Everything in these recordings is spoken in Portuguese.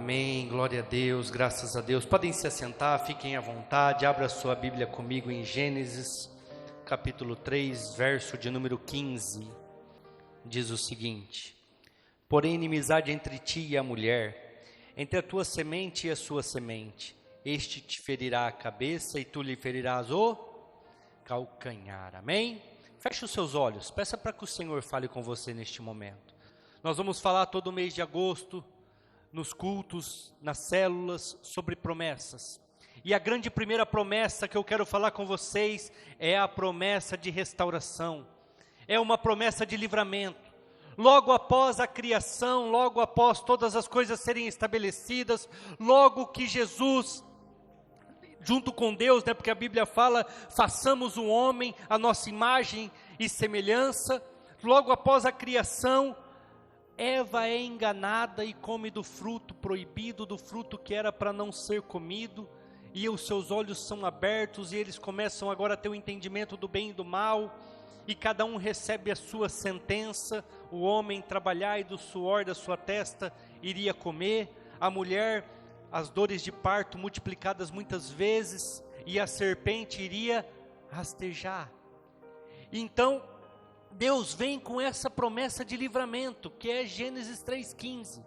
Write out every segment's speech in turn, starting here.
Amém, glória a Deus, graças a Deus. Podem se assentar, fiquem à vontade. Abra sua Bíblia comigo em Gênesis, capítulo 3, verso de número 15. Diz o seguinte: porém inimizade entre ti e a mulher, entre a tua semente e a sua semente. Este te ferirá a cabeça e tu lhe ferirás o calcanhar. Amém? Feche os seus olhos, peça para que o Senhor fale com você neste momento. Nós vamos falar todo mês de agosto, nos cultos, nas células, sobre promessas. E a grande primeira promessa que eu quero falar com vocês é a promessa de restauração. É uma promessa de livramento. Logo após a criação, logo após todas as coisas serem estabelecidas, logo que Jesus, junto com Deus, porque a Bíblia fala, façamos um homem à nossa imagem e semelhança. Logo após a criação, Eva é enganada e come do fruto proibido, do fruto que era para não ser comido, e os seus olhos são abertos, e eles começam agora a ter o entendimento do bem e do mal, e cada um recebe a sua sentença. O homem trabalhar e do suor da sua testa iria comer, a mulher, as dores de parto multiplicadas muitas vezes, e a serpente iria rastejar. Então, Deus vem com essa promessa de livramento, que é Gênesis 3,15.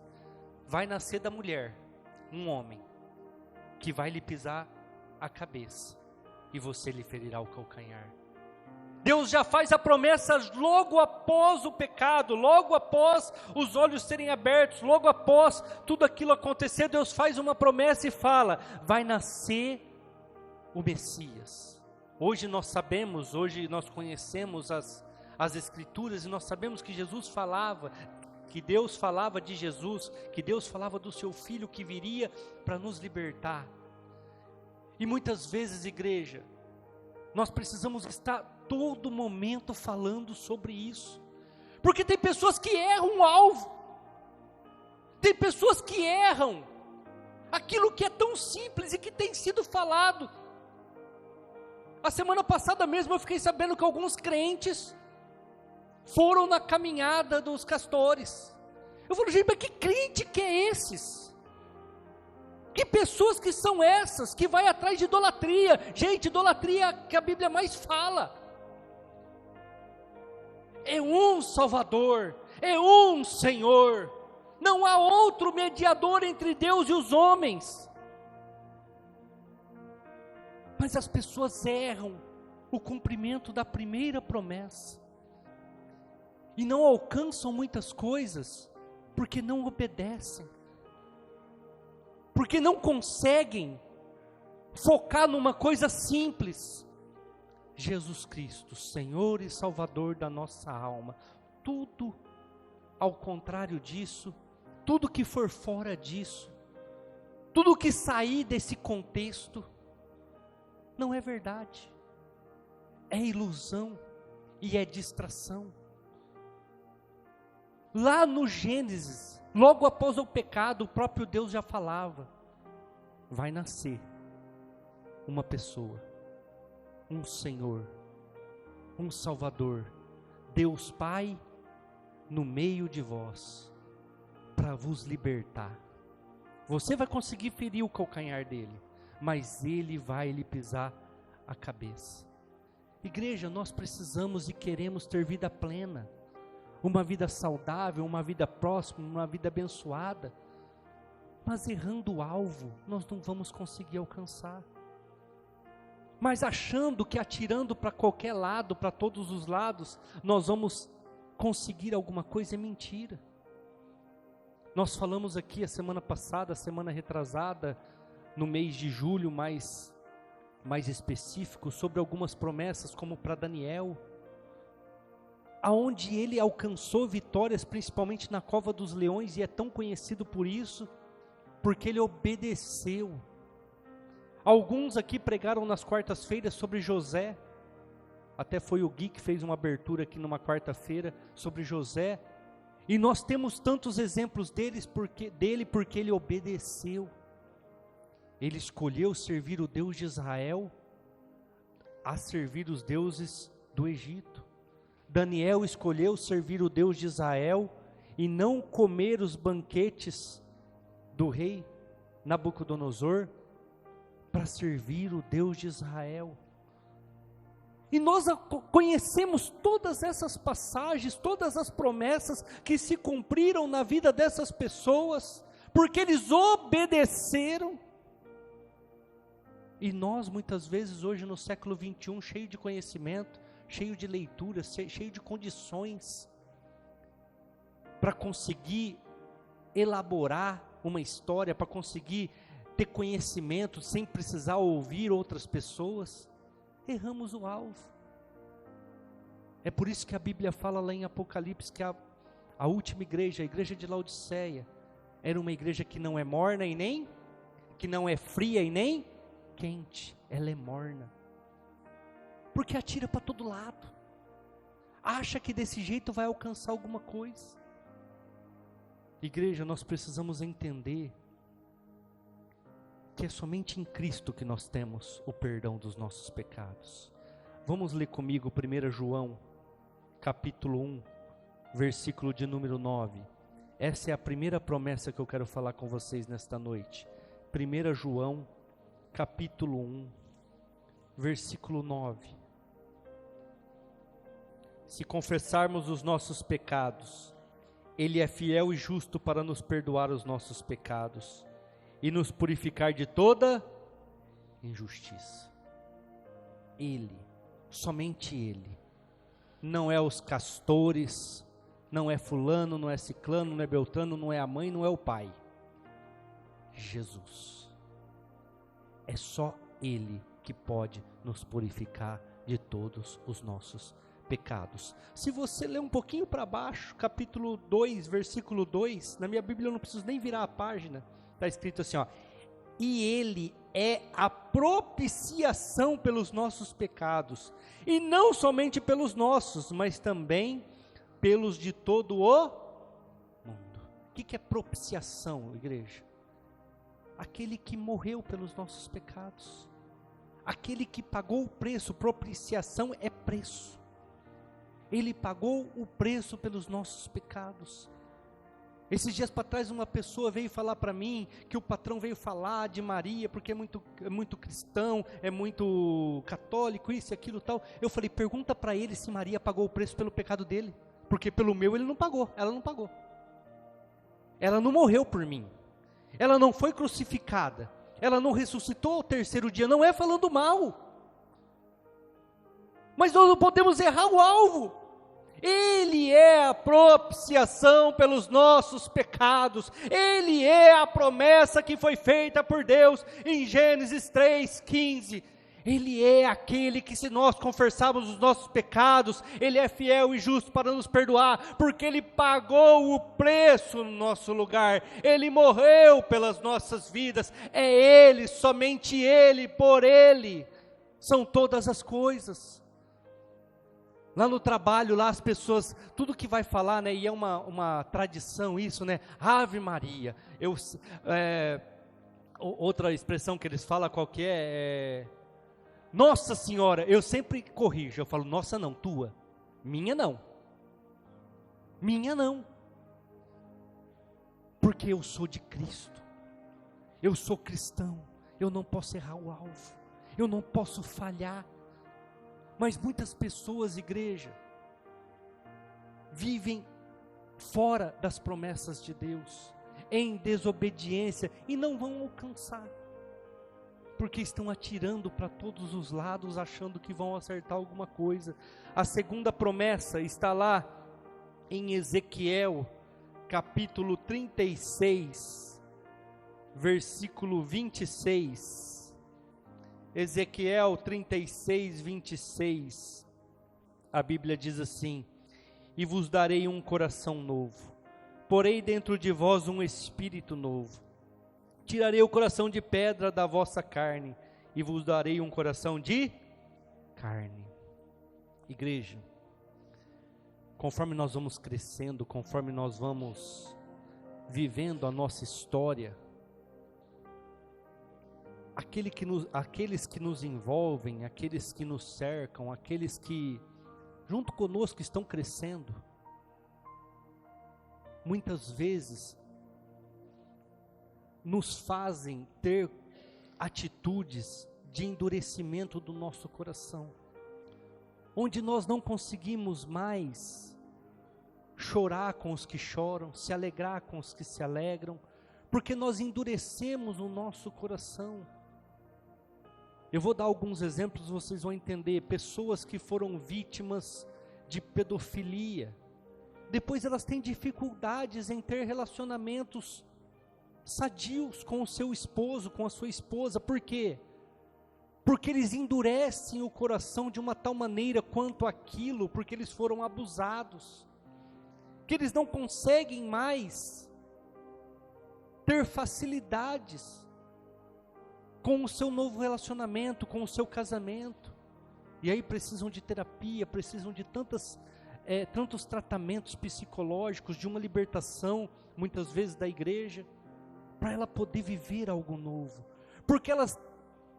Vai nascer da mulher um homem, que vai lhe pisar a cabeça, e você lhe ferirá o calcanhar. Deus já faz a promessa logo após o pecado, logo após os olhos serem abertos, logo após tudo aquilo acontecer. Deus faz uma promessa e fala, vai nascer o Messias. Hoje nós sabemos, hoje nós conhecemos as Escrituras, e nós sabemos que Jesus falava, que Deus falava de Jesus, que Deus falava do seu Filho que viria para nos libertar. E muitas vezes, igreja, nós precisamos estar todo momento falando sobre isso, porque tem pessoas que erram o alvo, tem pessoas que erram aquilo que é tão simples e que tem sido falado. A semana passada mesmo eu fiquei sabendo que alguns crentes foram na caminhada dos castores. Eu falo, gente, mas que crente que é esses? Que pessoas que são essas, que vai atrás de idolatria? Gente, idolatria é a que a Bíblia mais fala. É um Salvador, é um Senhor, não há outro mediador entre Deus e os homens. Mas as pessoas erram o cumprimento da primeira promessa, e não alcançam muitas coisas, porque não obedecem, porque não conseguem focar numa coisa simples: Jesus Cristo, Senhor e Salvador da nossa alma. Tudo ao contrário disso, tudo que for fora disso, tudo que sair desse contexto, não é verdade, é ilusão e é distração. Lá no Gênesis, logo após o pecado, o próprio Deus já falava, vai nascer uma pessoa, um Senhor, um Salvador, Deus Pai, no meio de vós, para vos libertar. Você vai conseguir ferir o calcanhar dele, mas ele vai lhe pisar a cabeça. Igreja, nós precisamos e queremos ter vida plena, uma vida saudável, uma vida próspera, uma vida abençoada, mas errando o alvo, nós não vamos conseguir alcançar. Mas achando que atirando para qualquer lado, para todos os lados, nós vamos conseguir alguma coisa, é mentira. Nós falamos aqui a semana passada, a semana retrasada, no mês de julho mais específico, sobre algumas promessas, como para Daniel, aonde ele alcançou vitórias, principalmente na cova dos leões, e é tão conhecido por isso, porque ele obedeceu. Alguns aqui pregaram nas quartas-feiras sobre José, até foi o Gui que fez uma abertura aqui numa quarta-feira sobre José, e nós temos tantos exemplos dele porque ele obedeceu. Ele escolheu servir o Deus de Israel a servir os deuses do Egito. Daniel escolheu servir o Deus de Israel e não comer os banquetes do rei Nabucodonosor para servir o Deus de Israel. E nós conhecemos todas essas passagens, todas as promessas que se cumpriram na vida dessas pessoas, porque eles obedeceram. E nós muitas vezes hoje no século 21, cheio de conhecimento, cheio de leitura, cheio de condições, para conseguir elaborar uma história, para conseguir ter conhecimento, sem precisar ouvir outras pessoas, erramos o alvo. É por isso que a Bíblia fala lá em Apocalipse, que a última igreja, a igreja de Laodiceia, era uma igreja que não é morna e nem, que não é fria e nem quente, ela é morna, porque atira para todo lado, acha que desse jeito vai alcançar alguma coisa. Igreja, nós precisamos entender que é somente em Cristo que nós temos o perdão dos nossos pecados. Vamos ler comigo 1 João, capítulo 1, versículo de número 9. Essa é a primeira promessa que eu quero falar com vocês nesta noite. 1 João, capítulo 1, versículo 9. Se confessarmos os nossos pecados, Ele é fiel e justo para nos perdoar os nossos pecados e nos purificar de toda injustiça. Ele, somente Ele, não é os castores, não é fulano, não é ciclano, não é beltrano, não é a mãe, não é o pai. Jesus, é só Ele que pode nos purificar de todos os nossos pecados. Se você ler um pouquinho para baixo, capítulo 2, versículo 2, na minha Bíblia eu não preciso nem virar a página, está escrito assim, ó, e Ele é a propiciação pelos nossos pecados, e não somente pelos nossos, mas também pelos de todo o mundo. O que é propiciação, igreja? Aquele que morreu pelos nossos pecados, aquele que pagou o preço. Propiciação é preço. Ele pagou o preço pelos nossos pecados. Esses dias para trás uma pessoa veio falar para mim, que o patrão veio falar de Maria, porque é muito cristão, é muito católico, isso e aquilo tal. Eu falei, pergunta para ele se Maria pagou o preço pelo pecado dele, porque pelo meu ele não pagou, ela não pagou. Ela não morreu por mim, ela não foi crucificada, ela não ressuscitou ao terceiro dia, não é falando mal. Mas nós não podemos errar o alvo. Ele é a propiciação pelos nossos pecados. Ele é a promessa que foi feita por Deus em Gênesis 3:15. Ele é aquele que, se nós confessarmos os nossos pecados, Ele é fiel e justo para nos perdoar, porque Ele pagou o preço no nosso lugar, Ele morreu pelas nossas vidas, é Ele, somente Ele, por Ele, são todas as coisas. Lá no trabalho, lá as pessoas, tudo que vai falar, né, e é uma tradição isso, né, Ave Maria, outra expressão que eles falam, qual que é Nossa Senhora, eu sempre corrijo, eu falo, nossa não, tua, minha não, porque eu sou de Cristo, eu sou cristão, eu não posso errar o alvo, eu não posso falhar. Mas muitas pessoas, igreja, vivem fora das promessas de Deus, em desobediência, e não vão alcançar, porque estão atirando para todos os lados, achando que vão acertar alguma coisa. A segunda promessa está lá em Ezequiel, capítulo 36, versículo 26, Ezequiel 36, 26, a Bíblia diz assim, e vos darei um coração novo, porei dentro de vós um espírito novo, tirarei o coração de pedra da vossa carne, e vos darei um coração de carne. Igreja, conforme nós vamos crescendo, conforme nós vamos vivendo a nossa história, aqueles que nos envolvem, aqueles que nos cercam, aqueles que junto conosco estão crescendo, muitas vezes nos fazem ter atitudes de endurecimento do nosso coração, onde nós não conseguimos mais chorar com os que choram, se alegrar com os que se alegram, porque nós endurecemos o nosso coração. Eu vou dar alguns exemplos, vocês vão entender. Pessoas que foram vítimas de pedofilia, depois elas têm dificuldades em ter relacionamentos sadios com o seu esposo, com a sua esposa. Por quê? Porque eles endurecem o coração de uma tal maneira quanto aquilo, porque eles foram abusados, que eles não conseguem mais ter facilidades com o seu novo relacionamento, com o seu casamento, e aí precisam de terapia, precisam de tantos tratamentos psicológicos, de uma libertação, muitas vezes da igreja, para ela poder viver algo novo, porque elas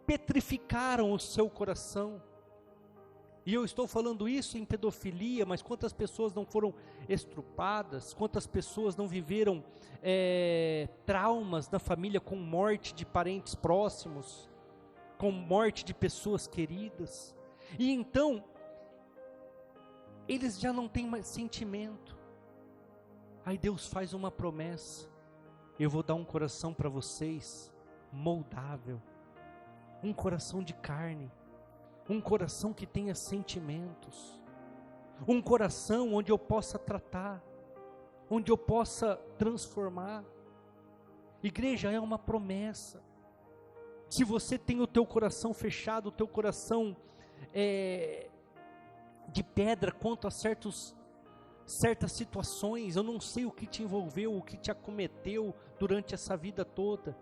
petrificaram o seu coração. E eu estou falando isso em pedofilia, mas quantas pessoas não foram estrupadas, quantas pessoas não viveram traumas na família, com morte de parentes próximos, com morte de pessoas queridas, e então, eles já não têm mais sentimento. Aí Deus faz uma promessa: eu vou dar um coração para vocês, moldável, um coração de carne, um coração que tenha sentimentos, um coração onde eu possa tratar, onde eu possa transformar. Igreja, é uma promessa. Se você tem o teu coração fechado, o teu coração de pedra quanto a certas situações, eu não sei o que te envolveu, o que te acometeu durante essa vida toda,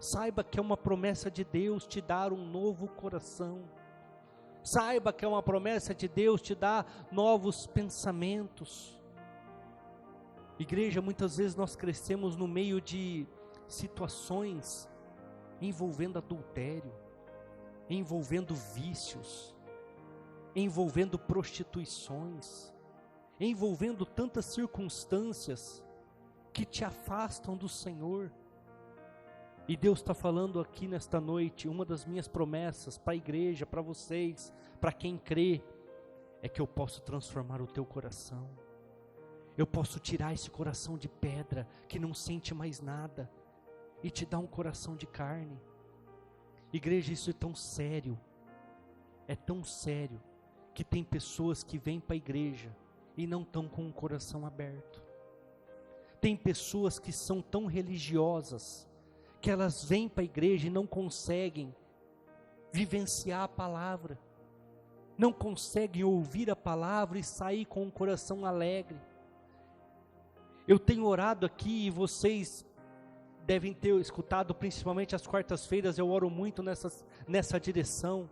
saiba que é uma promessa de Deus te dar um novo coração. Saiba que é uma promessa de Deus te dar novos pensamentos. Igreja, muitas vezes nós crescemos no meio de situações envolvendo adultério, envolvendo vícios, envolvendo prostituições, envolvendo tantas circunstâncias que te afastam do Senhor. E Deus está falando aqui nesta noite, uma das minhas promessas para a igreja, para vocês, para quem crê, é que eu posso transformar o teu coração. Eu posso tirar esse coração de pedra, que não sente mais nada, e te dar um coração de carne. Igreja, isso é tão sério, que tem pessoas que vêm para a igreja e não estão com o coração aberto. Tem pessoas que são tão religiosas, que elas vêm para a igreja e não conseguem vivenciar a palavra, não conseguem ouvir a palavra e sair com o coração alegre. Eu tenho orado aqui, e vocês devem ter escutado, principalmente às quartas-feiras, eu oro muito nessa direção,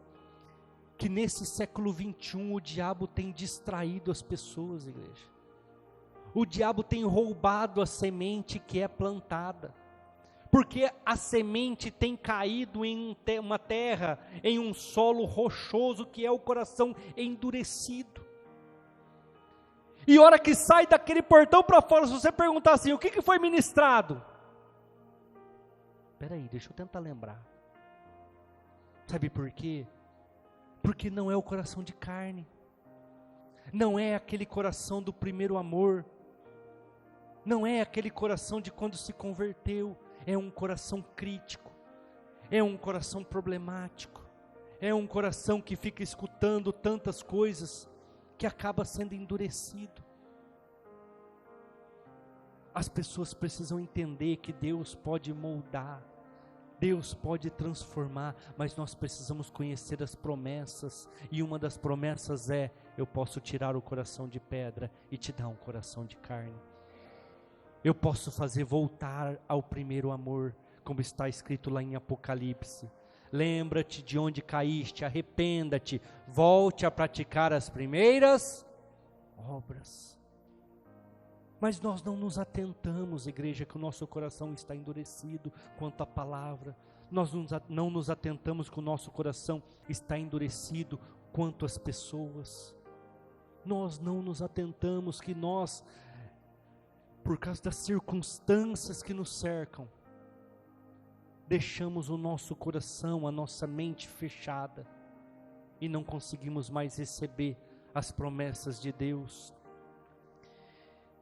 que nesse século 21 o diabo tem distraído as pessoas, igreja. O diabo tem roubado a semente que é plantada, porque a semente tem caído em uma terra, em um solo rochoso, que é o coração endurecido. E a hora que sai daquele portão para fora, se você perguntar assim, o que foi ministrado? Espera aí, deixa eu tentar lembrar. Sabe por quê? Porque não é o coração de carne, não é aquele coração do primeiro amor, não é aquele coração de quando se converteu. É um coração crítico, é um coração problemático, é um coração que fica escutando tantas coisas, que acaba sendo endurecido. As pessoas precisam entender que Deus pode moldar, Deus pode transformar, mas nós precisamos conhecer as promessas, e uma das promessas é: eu posso tirar o coração de pedra e te dar um coração de carne. Eu posso fazer voltar ao primeiro amor, como está escrito lá em Apocalipse. Lembra-te de onde caíste, arrependa-te, volte a praticar as primeiras obras. Mas nós não nos atentamos, igreja, que o nosso coração está endurecido quanto à palavra. Nós não nos atentamos que o nosso coração está endurecido quanto às pessoas. Nós não nos atentamos que nós, por causa das circunstâncias que nos cercam, deixamos o nosso coração, a nossa mente fechada e não conseguimos mais receber as promessas de Deus.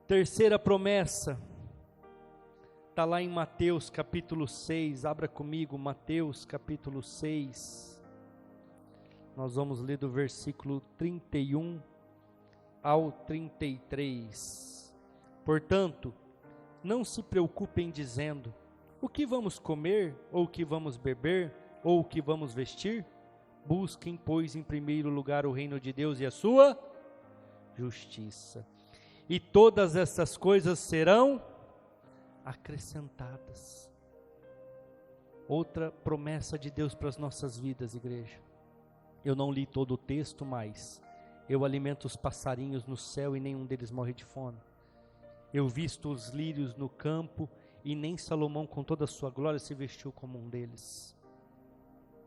Terceira promessa, está lá em Mateus capítulo 6, abra comigo Mateus capítulo 6, nós vamos ler do versículo 31 ao 33, portanto, não se preocupem dizendo, o que vamos comer, ou o que vamos beber, ou o que vamos vestir? Busquem, pois, em primeiro lugar o reino de Deus e a sua justiça. E todas essas coisas serão acrescentadas. Outra promessa de Deus para as nossas vidas, igreja. Eu não li todo o texto, mas eu alimento os passarinhos no céu e nenhum deles morre de fome. Eu visto os lírios no campo e nem Salomão com toda a sua glória se vestiu como um deles.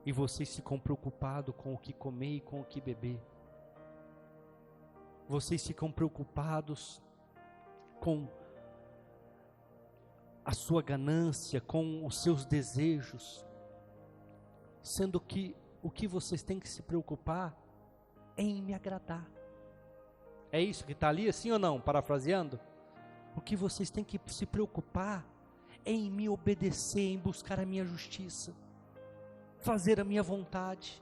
E vocês ficam preocupados com o que comer e com o que beber. Vocês ficam preocupados com a sua ganância, com os seus desejos, sendo que o que vocês têm que se preocupar é em me agradar. É isso que está ali, assim ou não? Parafraseando. O que vocês têm que se preocupar é em me obedecer, em buscar a minha justiça, fazer a minha vontade.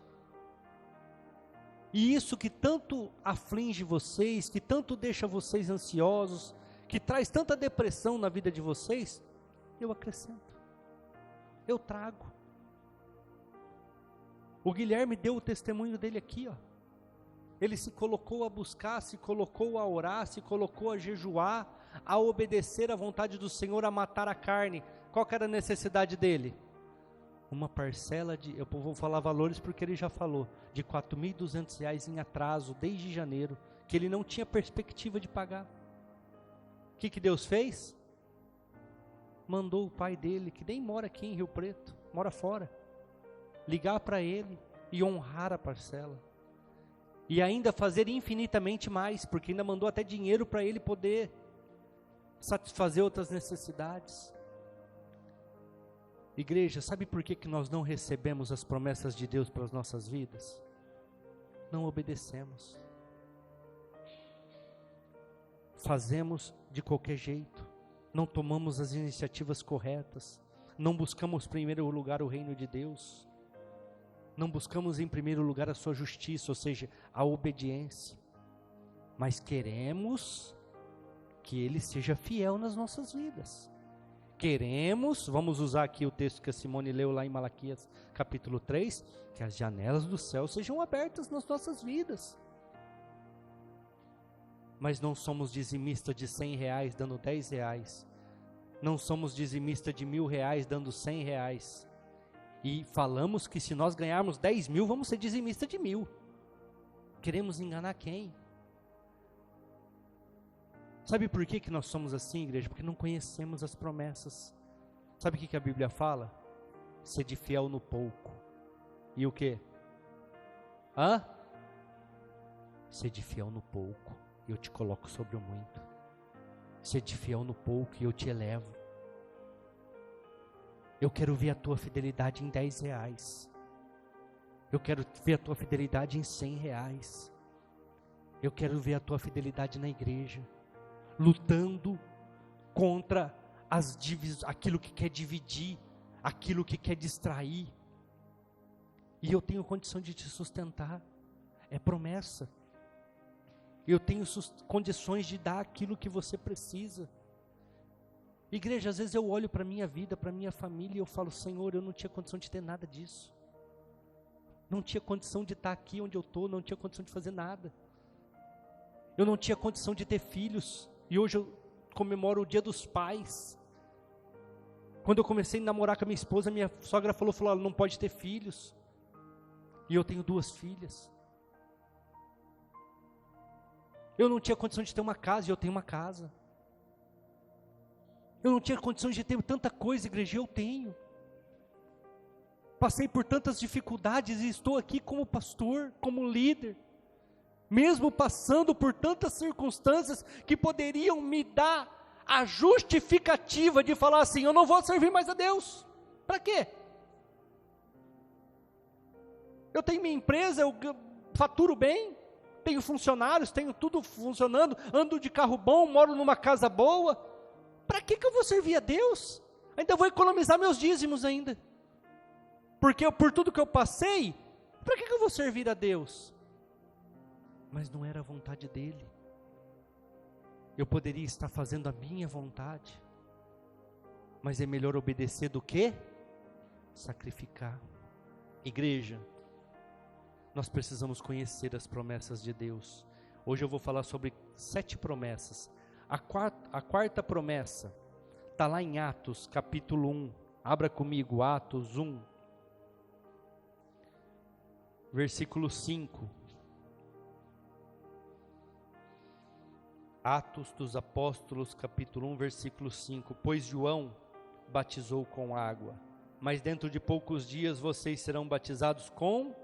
E isso que tanto aflige vocês, que tanto deixa vocês ansiosos, que traz tanta depressão na vida de vocês, eu acrescento, eu trago. O Guilherme deu o testemunho dele aqui, ó. Ele se colocou a buscar, se colocou a orar, se colocou a jejuar, a obedecer à vontade do Senhor, a matar a carne. Qual que era a necessidade dele? Uma parcela de, eu vou falar valores porque ele já falou, de R$4.200 em atraso, desde janeiro, que ele não tinha perspectiva de pagar. O que Deus fez? Mandou o pai dele, que nem mora aqui em Rio Preto, mora fora, ligar para ele e honrar a parcela. E ainda fazer infinitamente mais, porque ainda mandou até dinheiro para ele poder satisfazer outras necessidades. Igreja, sabe por que nós não recebemos as promessas de Deus para as nossas vidas? Não obedecemos. Fazemos de qualquer jeito, não tomamos as iniciativas corretas, não buscamos em primeiro lugar o reino de Deus, não buscamos em primeiro lugar a sua justiça, ou seja, a obediência, mas queremos que Ele seja fiel nas nossas vidas. Queremos, vamos usar aqui o texto que a Simone leu lá em Malaquias capítulo 3, que as janelas do céu sejam abertas nas nossas vidas. Mas não somos dizimistas de R$100 dando R$10, não somos dizimistas de R$1.000 dando R$100, e falamos que se nós ganharmos 10 mil, vamos ser dizimistas de 1.000, queremos enganar quem? Sabe por que nós somos assim, igreja? Porque não conhecemos as promessas. Sabe o que a Bíblia fala? Sede fiel no pouco. E o que? Sede fiel no pouco, e eu te coloco sobre o muito. Sede fiel no pouco, e eu te elevo. Eu quero ver a tua fidelidade em R$10. Eu quero ver a tua fidelidade em R$100. Eu quero ver a tua fidelidade na igreja, lutando contra aquilo que quer dividir, aquilo que quer distrair. E eu tenho condição de te sustentar, é promessa. Eu tenho condições de dar aquilo que você precisa. Igreja, às vezes eu olho para a minha vida, para a minha família, e eu falo, Senhor, eu não tinha condição de ter nada disso. Não tinha condição de estar aqui onde eu estou, não tinha condição de fazer nada. Eu não tinha condição de ter filhos, e hoje eu comemoro o Dia dos Pais. Quando eu comecei a namorar com a minha esposa, minha sogra falou, ela não pode ter filhos. E eu tenho 2 filhas. Eu não tinha condição de ter uma casa, e eu tenho uma casa. Eu não tinha condição de ter tanta coisa, igreja, eu tenho. Passei por tantas dificuldades e estou aqui como pastor, como líder. Mesmo passando por tantas circunstâncias que poderiam me dar a justificativa de falar assim, eu não vou servir mais a Deus. Para quê? Eu tenho minha empresa, eu faturo bem, tenho funcionários, tenho tudo funcionando, ando de carro bom, moro numa casa boa. Para que eu vou servir a Deus? Ainda vou economizar meus dízimos ainda. Porque por tudo que eu passei, para que eu vou servir a Deus? Mas não era a vontade dele. Eu poderia estar fazendo a minha vontade. Mas é melhor obedecer do que sacrificar. Igreja, nós precisamos conhecer as promessas de Deus. Hoje eu vou falar sobre 7 promessas. A quarta promessa está lá em Atos capítulo 1. Abra comigo Atos 1, versículo 5. Atos dos Apóstolos capítulo 1, versículo 5. Pois João batizou com água, mas dentro de poucos dias vocês serão batizados com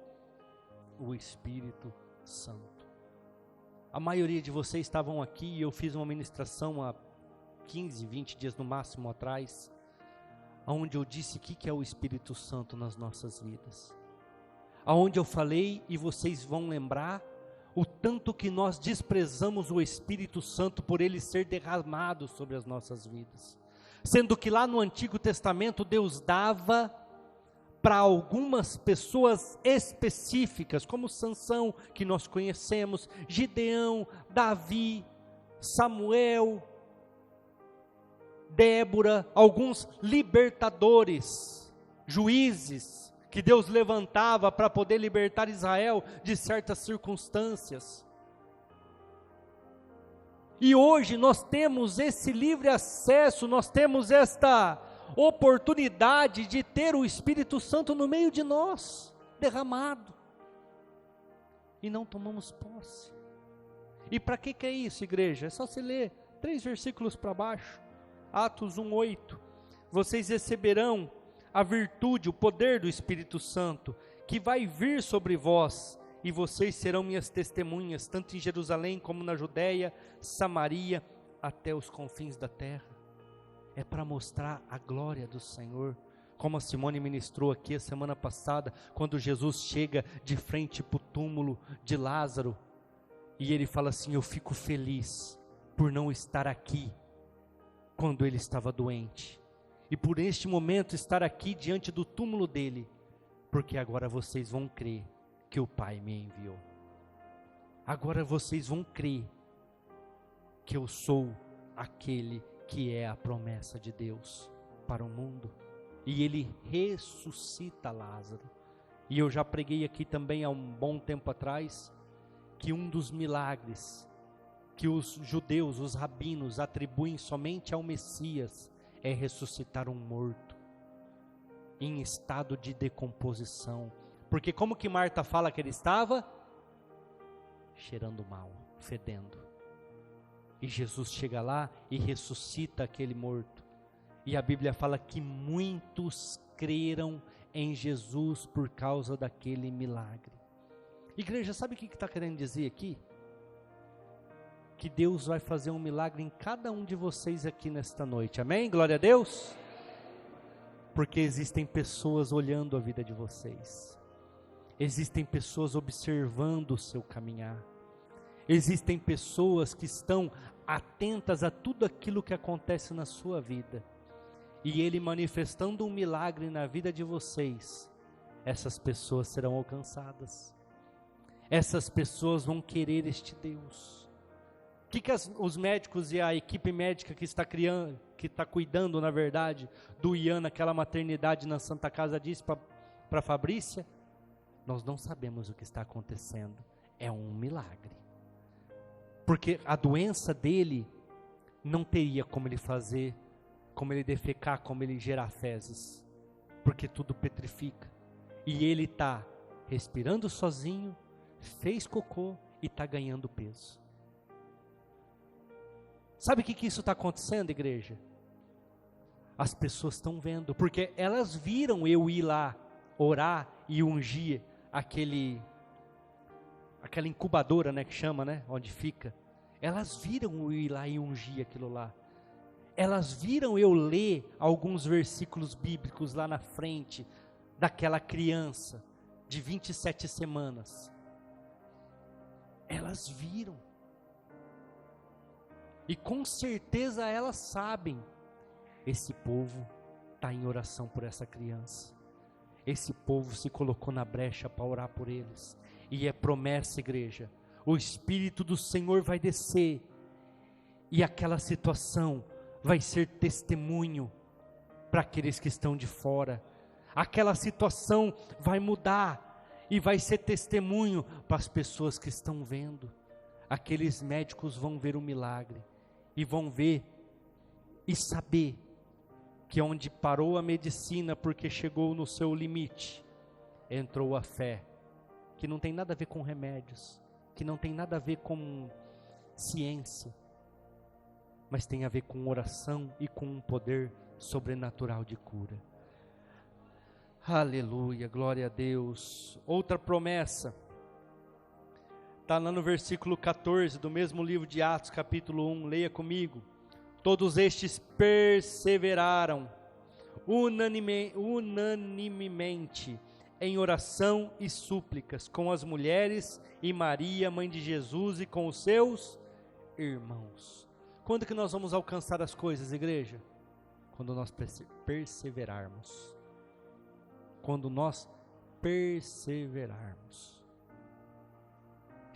o Espírito Santo. A maioria de vocês estavam aqui e eu fiz uma ministração há 15, 20 dias no máximo atrás, onde eu disse o que é o Espírito Santo nas nossas vidas. Aonde eu falei, e vocês vão lembrar, o tanto que nós desprezamos o Espírito Santo por ele ser derramado sobre as nossas vidas. Sendo que lá no Antigo Testamento Deus dava para algumas pessoas específicas, como Sansão, que nós conhecemos, Gideão, Davi, Samuel, Débora, alguns libertadores, juízes, que Deus levantava para poder libertar Israel de certas circunstâncias. E hoje nós temos esse livre acesso, nós temos esta oportunidade de ter o Espírito Santo no meio de nós, derramado, e não tomamos posse. E para que é isso, igreja? É só você ler 3 versículos para baixo, Atos 1:8, vocês receberão a virtude, o poder do Espírito Santo, que vai vir sobre vós, e vocês serão minhas testemunhas, tanto em Jerusalém como na Judéia, Samaria, até os confins da terra. É para mostrar a glória do Senhor, como a Simone ministrou aqui a semana passada, quando Jesus chega de frente para o túmulo de Lázaro, e ele fala assim: eu fico feliz por não estar aqui, quando ele estava doente, e por este momento estar aqui diante do túmulo dele, porque agora vocês vão crer que o Pai me enviou. Agora vocês vão crer que eu sou aquele que é a promessa de Deus para o mundo. E ele ressuscita Lázaro. E eu já preguei aqui também há um bom tempo atrás, que um dos milagres que os judeus, os rabinos, atribuem somente ao Messias, é ressuscitar um morto, em estado de decomposição. Porque como que Marta fala que ele estava? Cheirando mal, fedendo. E Jesus chega lá e ressuscita aquele morto. E a Bíblia fala que muitos creram em Jesus por causa daquele milagre. Igreja, sabe o que está querendo dizer aqui? Que Deus vai fazer um milagre em cada um de vocês aqui nesta noite, amém? Glória a Deus! Porque existem pessoas olhando a vida de vocês, existem pessoas observando o seu caminhar, existem pessoas que estão atentas a tudo aquilo que acontece na sua vida, e Ele manifestando um milagre na vida de vocês, essas pessoas serão alcançadas, essas pessoas vão querer este Deus. O que os médicos e a equipe médica que está criando, que está cuidando, na verdade, do Ian, naquela maternidade na Santa Casa, disse para a Fabrícia? Nós não sabemos o que está acontecendo, é um milagre. Porque a doença dele não teria como ele fazer, como ele defecar, como ele gerar fezes, porque tudo petrifica. E ele está respirando sozinho, fez cocô e está ganhando peso. Sabe o que isso está acontecendo, igreja? As pessoas estão vendo, porque elas viram eu ir lá, orar e ungir aquela incubadora, né, que chama, né, onde fica. Elas viram eu ir lá e ungir aquilo lá. Elas viram eu ler alguns versículos bíblicos lá na frente daquela criança. de 27 semanas. Elas viram. E com certeza elas sabem, esse povo está em oração por essa criança. Esse povo se colocou na brecha para orar por eles. E é promessa, igreja. O Espírito do Senhor vai descer. E aquela situação vai ser testemunho para aqueles que estão de fora. Aquela situação vai mudar e vai ser testemunho para as pessoas que estão vendo. Aqueles médicos vão ver o milagre e vão ver e saber que onde parou a medicina porque chegou no seu limite, entrou a fé, que não tem nada a ver com remédios, que não tem nada a ver com ciência, mas tem a ver com oração e com um poder sobrenatural de cura. Aleluia, glória a Deus. Outra promessa, está lá no versículo 14 do mesmo livro de Atos, capítulo 1, leia comigo. Todos estes perseveraram unanimemente em oração e súplicas com as mulheres e Maria, mãe de Jesus, e com os seus irmãos. Quando que nós vamos alcançar as coisas, igreja? Quando nós perseverarmos. Quando nós perseverarmos.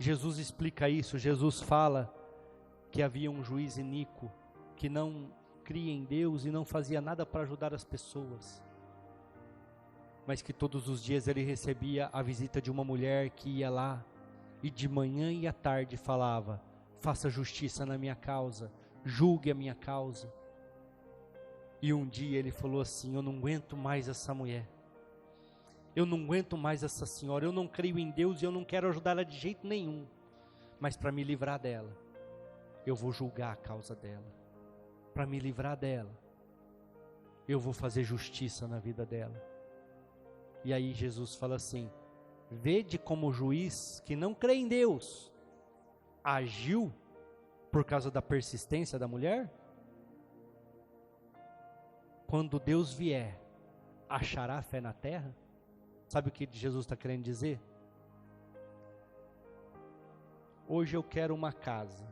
Jesus explica isso. Jesus fala que havia um juiz iníquo que não cria em Deus e não fazia nada para ajudar as pessoas, mas que todos os dias ele recebia a visita de uma mulher que ia lá e de manhã e à tarde falava: faça justiça na minha causa, julgue a minha causa. E um dia ele falou assim: eu não aguento mais essa mulher, eu não aguento mais essa senhora, eu não creio em Deus e eu não quero ajudá-la de jeito nenhum, mas para me livrar dela, eu vou julgar a causa dela. Para me livrar dela, eu vou fazer justiça na vida dela. E aí Jesus fala assim: vede como o juiz que não crê em Deus agiu por causa da persistência da mulher. Quando Deus vier, achará fé na terra? Sabe o que Jesus está querendo dizer? Hoje eu quero uma casa,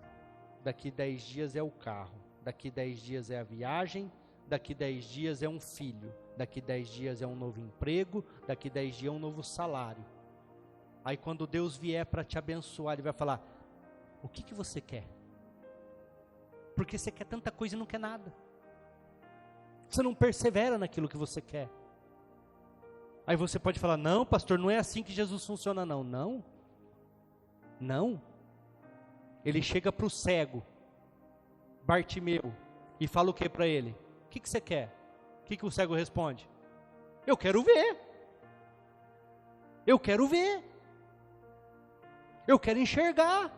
daqui 10 dias é o carro, daqui 10 dias é a viagem, daqui 10 dias é um filho, daqui 10 dias é um novo emprego, daqui 10 dias é um novo salário. Aí quando Deus vier para te abençoar, Ele vai falar: o que você quer? Porque você quer tanta coisa e não quer nada. Você não persevera naquilo que você quer. Aí você pode falar: não, pastor, não é assim que Jesus funciona. Não. Ele chega para o cego Bartimeu e fala o que para ele? O que você quer? O que o cego responde? Eu quero ver. Eu quero ver. Eu quero enxergar.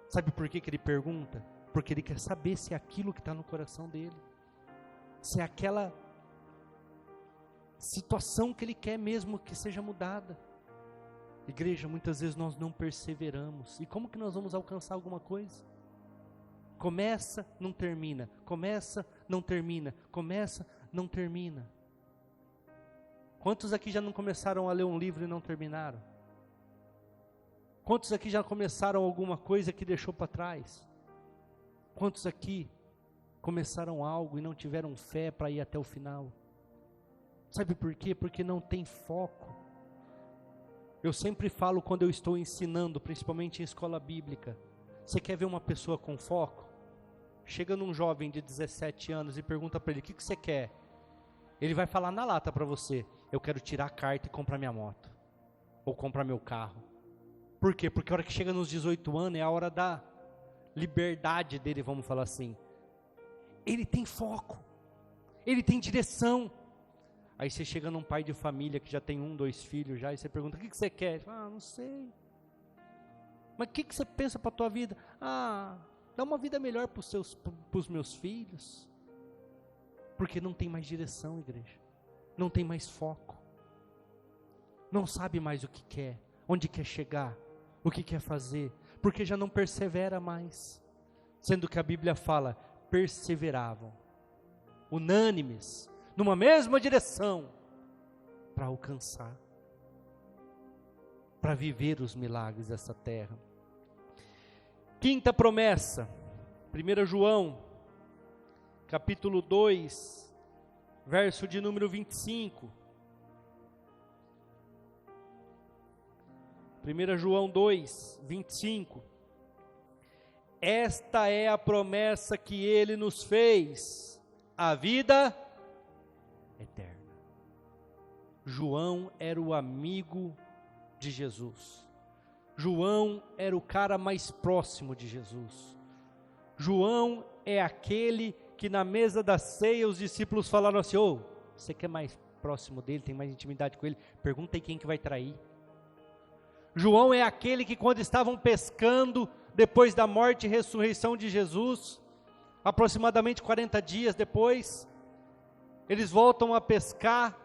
Sabe por que ele pergunta? Porque ele quer saber se é aquilo que está no coração dele, se é aquela situação que ele quer mesmo que seja mudada. Igreja, muitas vezes nós não perseveramos. E como que nós vamos alcançar alguma coisa? Começa, não termina. Começa, não termina. Começa, não termina. Quantos aqui já não começaram a ler um livro e não terminaram? Quantos aqui já começaram alguma coisa que deixou para trás? Quantos aqui começaram algo e não tiveram fé para ir até o final? Sabe por quê? Porque não tem foco. Eu sempre falo quando eu estou ensinando, principalmente em escola bíblica: você quer ver uma pessoa com foco? Chega num jovem de 17 anos e pergunta para ele: o que você quer? Ele vai falar na lata para você: eu quero tirar a carta e comprar minha moto, ou comprar meu carro. Por quê? Porque a hora que chega nos 18 anos é a hora da liberdade dele, vamos falar assim. Ele tem foco, ele tem direção. Aí você chega num pai de família que já tem 1, 2 filhos já, e você pergunta: o que você quer? Ele fala: não sei. Mas o que você pensa para a tua vida? Dá uma vida melhor para os meus filhos. Porque não tem mais direção, igreja. Não tem mais foco. Não sabe mais o que quer, onde quer chegar, o que quer fazer, porque já não persevera mais. Sendo que a Bíblia fala: perseveravam, unânimes, numa mesma direção, para alcançar, para viver os milagres dessa terra. Quinta promessa, 1 João, capítulo 2, verso de número 25. 1 João 2, 25. Esta é a promessa que ele nos fez, a vida eterna. João era o amigo de Jesus. João era o cara mais próximo de Jesus. João é aquele que na mesa da ceia os discípulos falaram assim: ô, você que é mais próximo dele, tem mais intimidade com ele, pergunta aí quem que vai trair. João é aquele que quando estavam pescando, depois da morte e ressurreição de Jesus, aproximadamente 40 dias depois, eles voltam a pescar,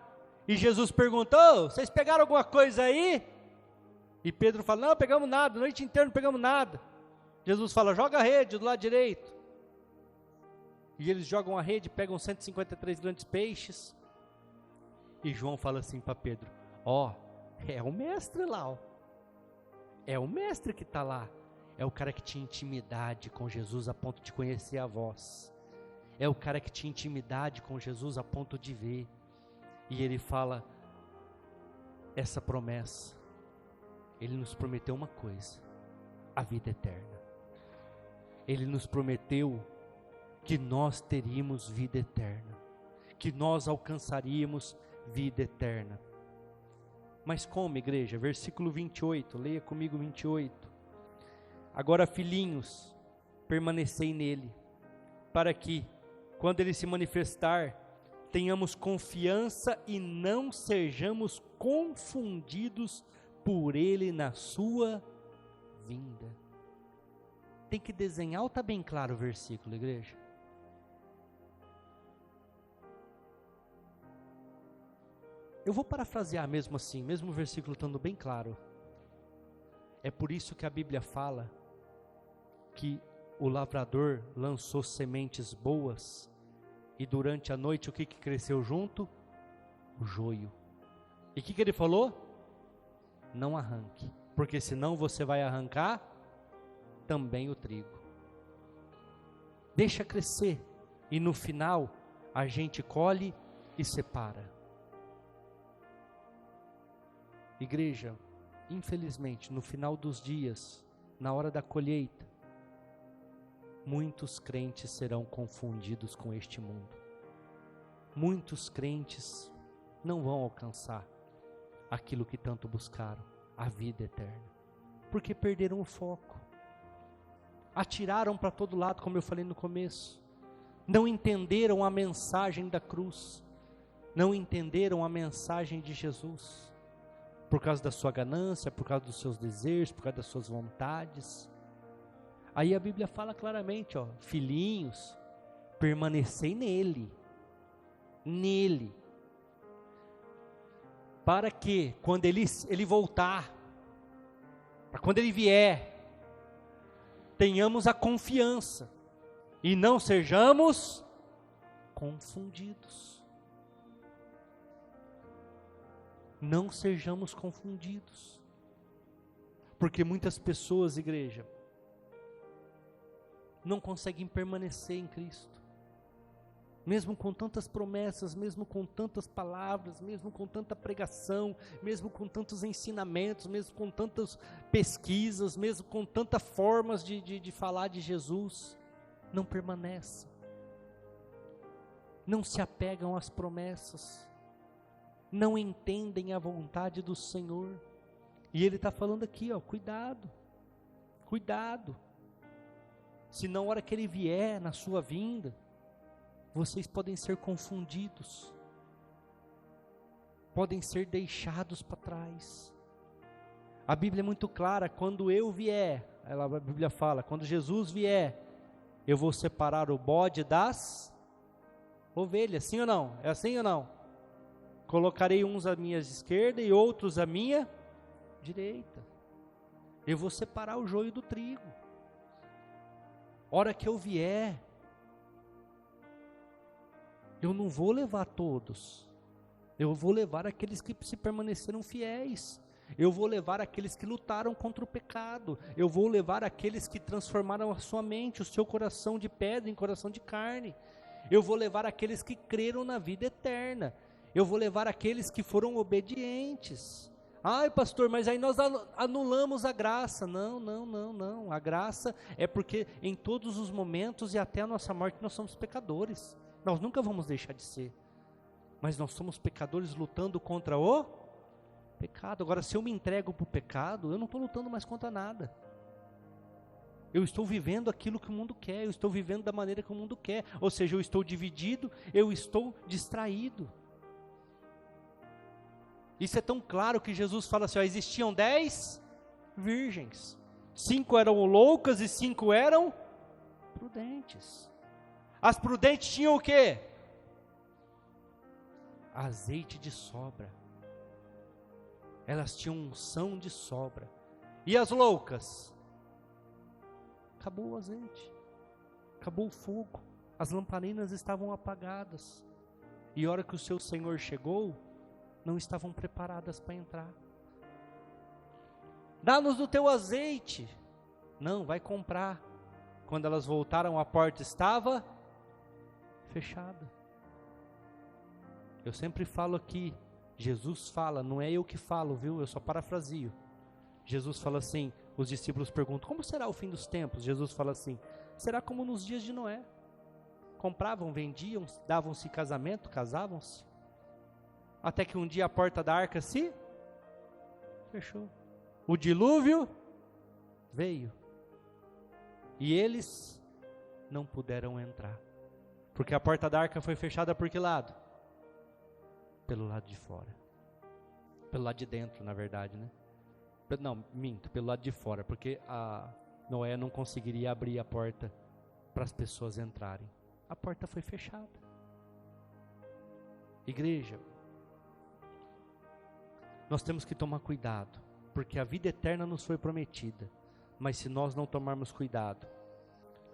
e Jesus pergunta: ô, vocês pegaram alguma coisa aí? E Pedro fala: não, pegamos nada, a noite inteira não pegamos nada. Jesus fala: joga a rede do lado direito. E eles jogam a rede, pegam 153 grandes peixes, e João fala assim para Pedro: ó, é o mestre lá, ó. É o mestre que está lá. É o cara que tinha intimidade com Jesus a ponto de conhecer a voz. É o cara que tinha intimidade com Jesus a ponto de ver. E ele fala, essa promessa, ele nos prometeu uma coisa: a vida eterna. Ele nos prometeu que nós teríamos vida eterna, que nós alcançaríamos vida eterna. Mas como, igreja? Versículo 28, leia comigo 28. Agora, filhinhos, permanecei nele, para que, quando ele se manifestar, tenhamos confiança e não sejamos confundidos por ele na sua vinda. Tem que desenhar ou está bem claro o versículo, igreja? Eu vou parafrasear mesmo assim, mesmo o versículo estando bem claro. É por isso que a Bíblia fala que o lavrador lançou sementes boas, e durante a noite o que cresceu junto? O joio. E o que ele falou? Não arranque, porque senão você vai arrancar também o trigo. Deixa crescer, e no final a gente colhe e separa. Igreja, infelizmente, no final dos dias, na hora da colheita, muitos crentes serão confundidos com este mundo. Muitos crentes não vão alcançar aquilo que tanto buscaram, a vida eterna, porque perderam o foco. Atiraram para todo lado, como eu falei no começo. Não entenderam a mensagem da cruz. Não entenderam a mensagem de Jesus. Por causa da sua ganância, por causa dos seus desejos, por causa das suas vontades. Aí a Bíblia fala claramente, ó, filhinhos, permanecei nele, para que quando ele voltar, para quando ele vier, tenhamos a confiança e não sejamos confundidos. Não sejamos confundidos, porque muitas pessoas, igreja, não conseguem permanecer em Cristo, mesmo com tantas promessas, mesmo com tantas palavras, mesmo com tanta pregação, mesmo com tantos ensinamentos, mesmo com tantas pesquisas, mesmo com tantas formas de falar de Jesus, não permanecem, não se apegam às promessas, não entendem a vontade do Senhor. E Ele está falando aqui, ó, cuidado, se na hora que Ele vier na sua vinda, vocês podem ser confundidos, podem ser deixados para trás. A Bíblia é muito clara, quando eu vier, a Bíblia fala, quando Jesus vier, eu vou separar o bode das ovelhas, sim ou não? É assim ou não? Colocarei uns à minha esquerda e outros à minha direita. Eu vou separar o joio do trigo. Hora que eu vier, eu não vou levar todos. Eu vou levar aqueles que se permaneceram fiéis. Eu vou levar aqueles que lutaram contra o pecado. Eu vou levar aqueles que transformaram a sua mente, o seu coração de pedra em coração de carne. Eu vou levar aqueles que creram na vida eterna. Eu vou levar aqueles que foram obedientes. Ai, pastor, mas aí nós anulamos a graça. Não. A graça é porque em todos os momentos e até a nossa morte nós somos pecadores. Nós nunca vamos deixar de ser. Mas nós somos pecadores lutando contra o pecado. Agora, se eu me entrego para o pecado, eu não estou lutando mais contra nada. Eu estou vivendo aquilo que o mundo quer, eu estou vivendo da maneira que o mundo quer. Ou seja, eu estou dividido, eu estou distraído. Isso é tão claro que Jesus fala assim, ó, existiam 10 virgens. 5 eram loucas e 5 eram prudentes. As prudentes tinham o quê? Azeite de sobra. Elas tinham unção de sobra. E as loucas? Acabou o azeite. Acabou o fogo. As lamparinas estavam apagadas. E a hora que o seu Senhor chegou, não estavam preparadas para entrar. Dá-nos do teu azeite. Não, vai comprar. Quando elas voltaram, a porta estava fechada. Eu sempre falo aqui, Jesus fala, não é eu que falo, viu? Eu só parafrasio. Jesus fala assim, os discípulos perguntam, como será o fim dos tempos? Jesus fala assim, será como nos dias de Noé. Compravam, vendiam, davam-se casamento, casavam-se. Até que um dia a porta da arca se fechou. O dilúvio veio. E eles não puderam entrar. Porque a porta da arca foi fechada por que lado? Pelo lado de fora. Pelo lado de dentro, na verdade, né? Não, minto, pelo lado de fora. Porque a Noé não conseguiria abrir a porta para as pessoas entrarem. A porta foi fechada. Igreja, nós temos que tomar cuidado, porque a vida eterna nos foi prometida, mas se nós não tomarmos cuidado,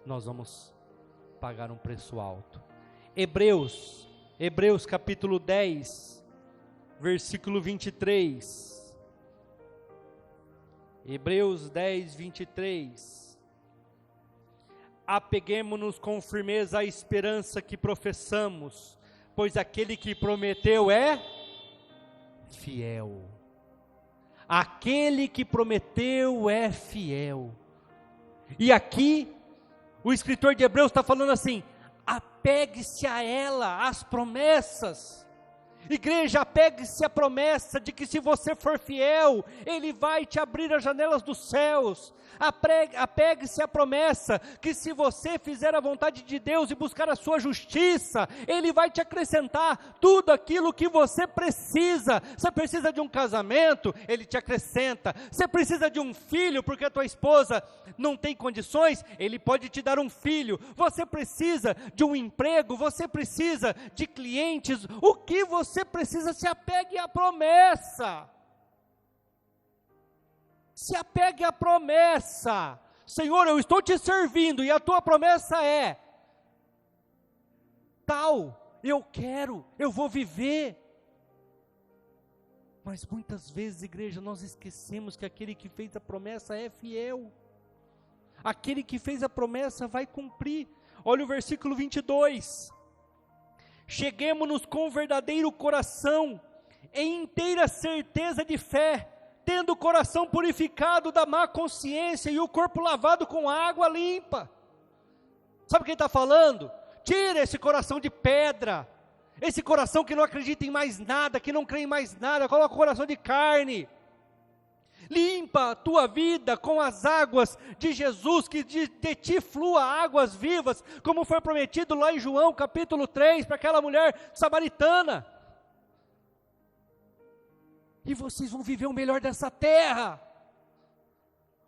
nós vamos pagar um preço alto. Hebreus capítulo 10, versículo 23. Hebreus 10, 23. Apeguemo-nos com firmeza à esperança que professamos, pois aquele que prometeu é fiel. Aquele que prometeu é fiel. E aqui, o escritor de Hebreus está falando assim, apegue-se a ela, às promessas. Igreja, apegue-se à promessa de que se você for fiel, Ele vai te abrir as janelas dos céus. Apegue-se à promessa que se você fizer a vontade de Deus e buscar a sua justiça, Ele vai te acrescentar tudo aquilo que você precisa. Você precisa de um casamento, Ele te acrescenta. Você precisa de um filho, porque a tua esposa não tem condições, Ele pode te dar um filho. Você precisa de um emprego, você precisa de clientes. O que você precisa? Se apegue à promessa. Se apegue à promessa. Senhor, eu estou te servindo e a tua promessa é tal, eu quero, eu vou viver. Mas muitas vezes, igreja, nós esquecemos que aquele que fez a promessa é fiel. Aquele que fez a promessa vai cumprir. Olha o versículo 22. Cheguemo-nos com verdadeiro coração, em inteira certeza de fé, tendo o coração purificado da má consciência e o corpo lavado com água limpa. Sabe quem está falando? Tira esse coração de pedra, esse coração que não acredita em mais nada, que não crê em mais nada, coloca o coração de carne. Limpa a tua vida com as águas de Jesus, que de ti flua águas vivas, como foi prometido lá em João capítulo 3, para aquela mulher samaritana. E vocês vão viver o melhor dessa terra.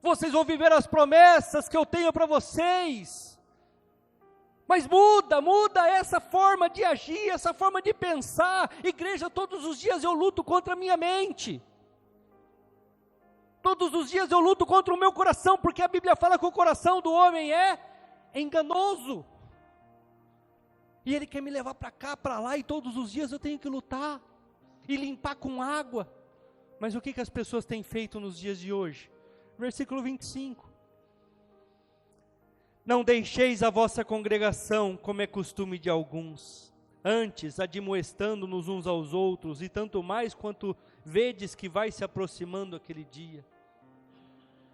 Vocês vão viver as promessas que eu tenho para vocês. Mas muda essa forma de agir, essa forma de pensar. Igreja, todos os dias eu luto contra a minha mente. Todos os dias eu luto contra o meu coração, porque a Bíblia fala que o coração do homem é enganoso. E ele quer me levar para cá, para lá, e todos os dias eu tenho que lutar. e limpar com água. Mas o que as pessoas têm feito nos dias de hoje? Versículo 25. Não deixeis a vossa congregação, como é costume de alguns, antes admoestando-nos uns aos outros, e tanto mais quanto vedes que vai se aproximando aquele dia.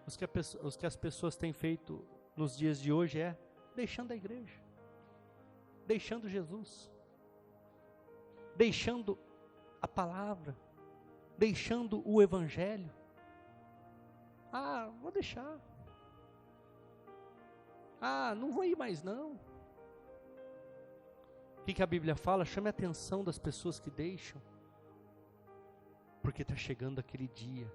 Os que as pessoas têm feito nos dias de hoje é deixando a igreja, deixando Jesus, deixando a palavra, deixando o evangelho. Vou deixar. Não vou ir mais não. O que a Bíblia fala? Chame a atenção das pessoas que deixam, porque está chegando aquele dia,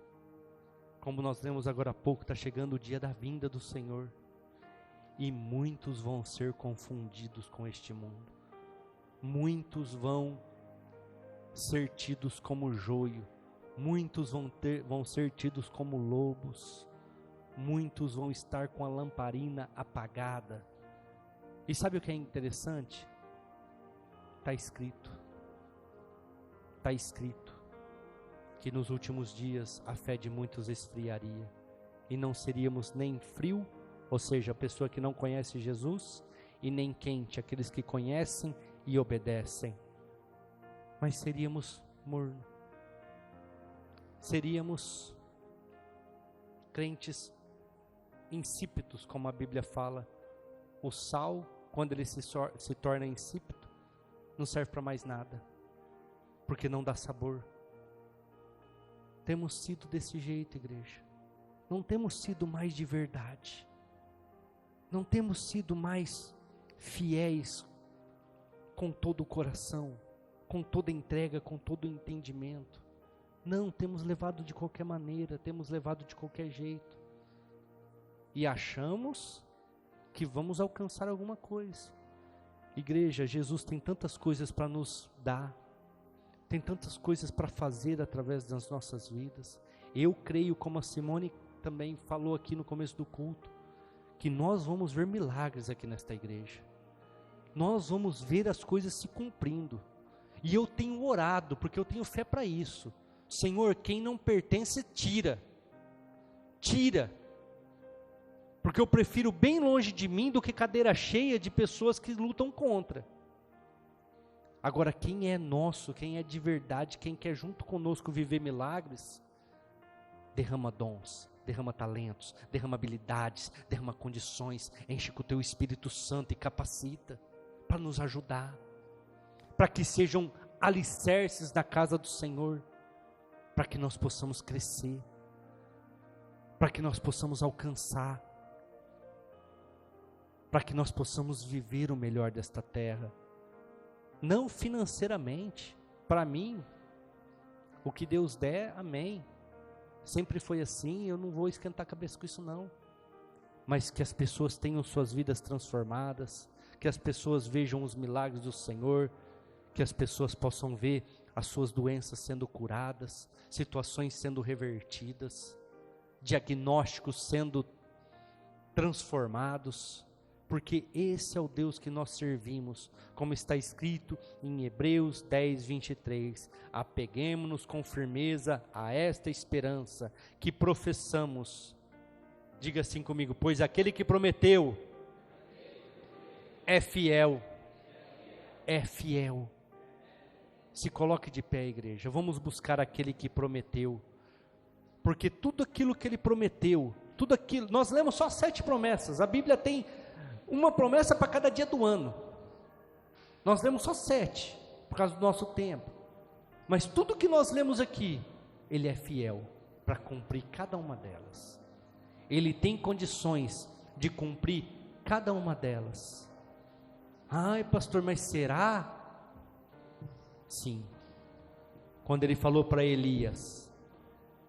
como nós lemos agora há pouco, está chegando o dia da vinda do Senhor, e muitos vão ser confundidos com este mundo, muitos vão ser tidos como joio, muitos vão ser tidos como lobos, muitos vão estar com a lamparina apagada. E sabe o que é interessante? Está escrito que nos últimos dias a fé de muitos esfriaria, e não seríamos nem frio, ou seja, a pessoa que não conhece Jesus, e nem quente, aqueles que conhecem e obedecem, mas seríamos morno, seríamos crentes insípidos, como a Bíblia fala. O sal, quando ele se torna insípido, não serve para mais nada, porque não dá sabor. Temos sido desse jeito, igreja. Não temos sido mais de verdade, não temos sido mais fiéis com todo o coração, com toda entrega, com todo o entendimento. Não, temos levado de qualquer maneira, temos levado de qualquer jeito, e achamos que vamos alcançar alguma coisa. Igreja, Jesus tem tantas coisas para nos dar, tem tantas coisas para fazer através das nossas vidas. Eu creio, como a Simone também falou aqui no começo do culto, que nós vamos ver milagres aqui nesta igreja, nós vamos ver as coisas se cumprindo, e eu tenho orado, porque eu tenho fé para isso. Senhor, quem não pertence, tira, porque eu prefiro bem longe de mim do que cadeira cheia de pessoas que lutam contra. Agora, quem é nosso, quem é de verdade, quem quer junto conosco viver milagres, derrama dons, derrama talentos, derrama habilidades, derrama condições, enche com o teu Espírito Santo e capacita para nos ajudar, para que sejam alicerces na casa do Senhor, para que nós possamos crescer, para que nós possamos alcançar, para que nós possamos viver o melhor desta terra. Não financeiramente, para mim, o que Deus der, amém, sempre foi assim, eu não vou esquentar a cabeça com isso não, mas que as pessoas tenham suas vidas transformadas, que as pessoas vejam os milagres do Senhor, que as pessoas possam ver as suas doenças sendo curadas, situações sendo revertidas, diagnósticos sendo transformados, porque esse é o Deus que nós servimos, como está escrito em Hebreus 10, 23, apeguemo-nos com firmeza a esta esperança que professamos, diga assim comigo, pois aquele que prometeu é fiel, se coloque de pé, igreja, vamos buscar aquele que prometeu, porque tudo aquilo que ele prometeu, tudo aquilo, nós lemos só 7 promessas, a Bíblia tem uma promessa para cada dia do ano, nós lemos só 7, por causa do nosso tempo, mas tudo que nós lemos aqui, ele é fiel para cumprir cada uma delas, ele tem condições de cumprir cada uma delas. Ai pastor, mas será? Sim, quando ele falou para Elias,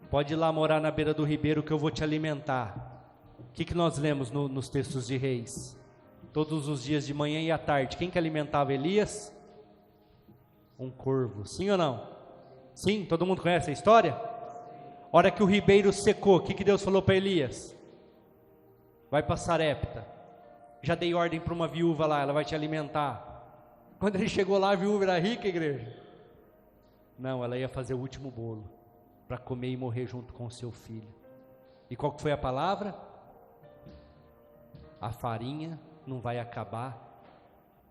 pode ir lá morar na beira do ribeiro que eu vou te alimentar, o que nós lemos nos textos de Reis? Todos os dias de manhã e à tarde, quem que alimentava Elias? Um corvo, sim ou não? Sim, todo mundo conhece a história? Hora que o ribeiro secou, o que Deus falou para Elias? Vai para Sarepta, já dei ordem para uma viúva lá, ela vai te alimentar. Quando ele chegou lá, a viúva era rica, igreja, Não, ela ia fazer o último bolo para comer e morrer junto com o seu filho. E qual que foi a palavra? A farinha não vai acabar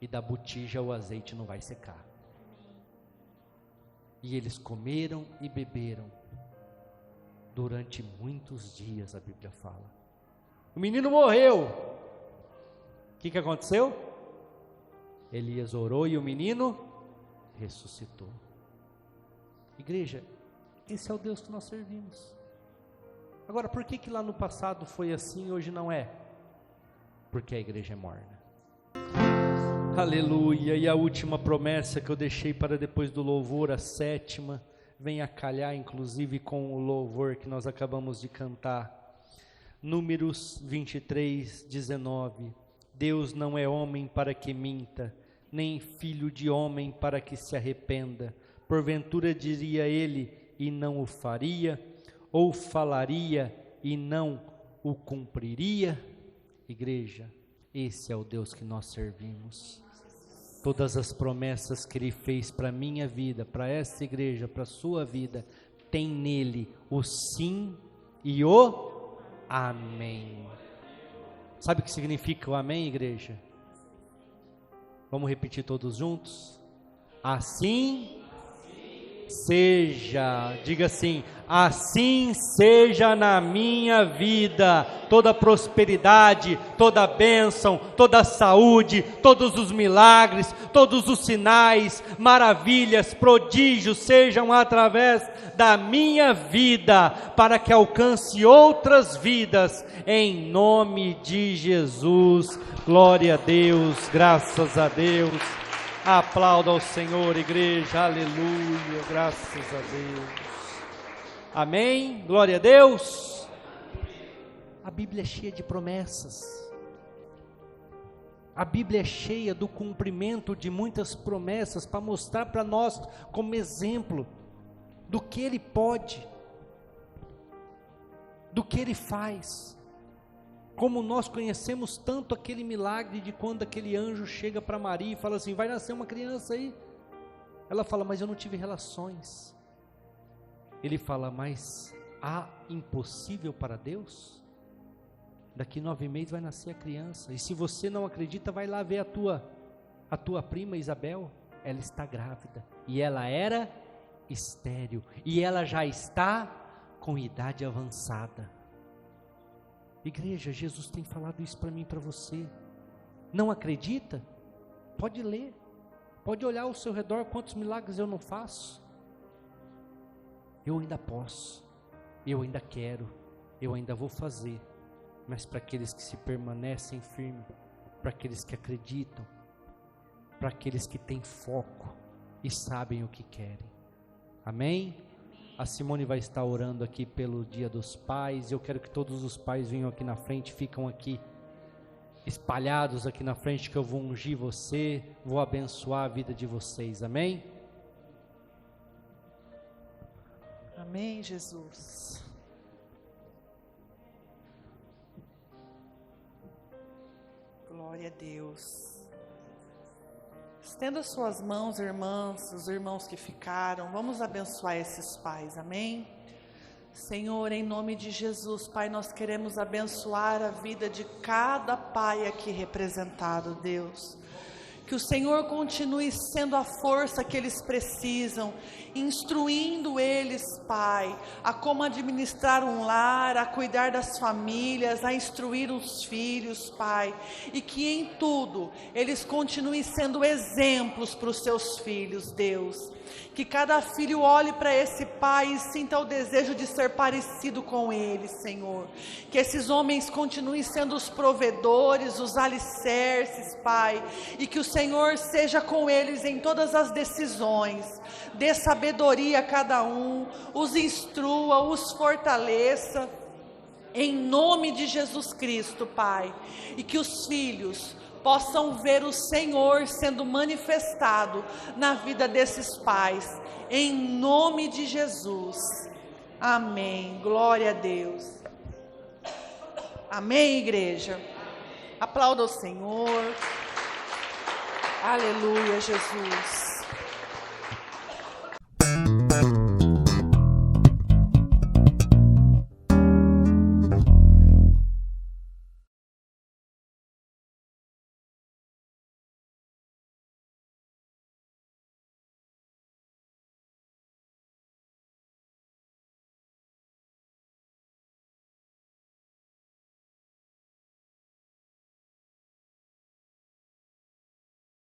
e da botija o azeite não vai secar. E eles comeram e beberam durante muitos dias, a Bíblia fala. O menino morreu. O que aconteceu? Elias orou e o menino ressuscitou. Igreja, esse é o Deus que nós servimos. Agora, por que lá no passado foi assim e hoje não é? Porque a igreja é morna. Aleluia. E a última promessa que eu deixei para depois do louvor, a 7ª, vem a calhar inclusive com o louvor que nós acabamos de cantar. Números 23, 19. Deus não é homem para que minta, nem filho de homem para que se arrependa. Porventura diria ele e não o faria, ou falaria e não o cumpriria? Igreja, esse é o Deus que nós servimos. Todas as promessas que Ele fez para a minha vida, para essa igreja, para a sua vida, tem nele o sim e o amém. Sabe o que significa o amém, igreja? Vamos repetir todos juntos? Assim seja, diga assim, assim seja na minha vida, toda prosperidade, toda bênção, toda saúde, todos os milagres, todos os sinais, maravilhas, prodígios sejam através da minha vida, para que alcance outras vidas, em nome de Jesus. Glória a Deus, graças a Deus. Aplauda ao Senhor, igreja, aleluia, graças a Deus. Amém, glória a Deus. A Bíblia é cheia de promessas. A Bíblia é cheia do cumprimento de muitas promessas para mostrar para nós como exemplo do que Ele pode, do que Ele faz. Como nós conhecemos tanto aquele milagre de quando aquele anjo chega para Maria e fala assim, vai nascer uma criança aí. Ela fala, mas eu não tive relações. Ele fala, mas há impossível para Deus? Daqui 9 meses vai nascer a criança. E se você não acredita, vai lá ver a tua prima Isabel. Ela está grávida. E ela era estéril. E ela já está com idade avançada. Igreja, Jesus tem falado isso para mim e para você. Não acredita? Pode ler. Pode olhar ao seu redor quantos milagres eu não faço. Eu ainda posso. Eu ainda quero. Eu ainda vou fazer. Mas para aqueles que se permanecem firmes, para aqueles que acreditam, para aqueles que têm foco e sabem o que querem. Amém? A Simone vai estar orando aqui pelo Dia dos Pais. Eu quero que todos os pais venham aqui na frente, ficam aqui espalhados aqui na frente, que eu vou ungir você, vou abençoar a vida de vocês. Amém? Amém, Jesus. Glória a Deus. Estenda suas mãos, irmãs, os irmãos que ficaram. Vamos abençoar esses pais, amém? Senhor, em nome de Jesus, Pai, nós queremos abençoar a vida de cada pai aqui representado, Deus. Que o Senhor continue sendo a força que eles precisam, instruindo eles, Pai, a como administrar um lar, a cuidar das famílias, a instruir os filhos, Pai. E que em tudo eles continuem sendo exemplos para os seus filhos, Deus. Que cada filho olhe para esse pai e sinta o desejo de ser parecido com ele, Senhor. Que esses homens continuem sendo os provedores, os alicerces, Pai. E que o Senhor seja com eles em todas as decisões. Dê sabedoria a cada um, os instrua, os fortaleça. Em nome de Jesus Cristo, Pai. E que os filhos possam ver o Senhor sendo manifestado na vida desses pais, em nome de Jesus, amém, glória a Deus, amém, igreja, aplauda o Senhor, aleluia, Jesus.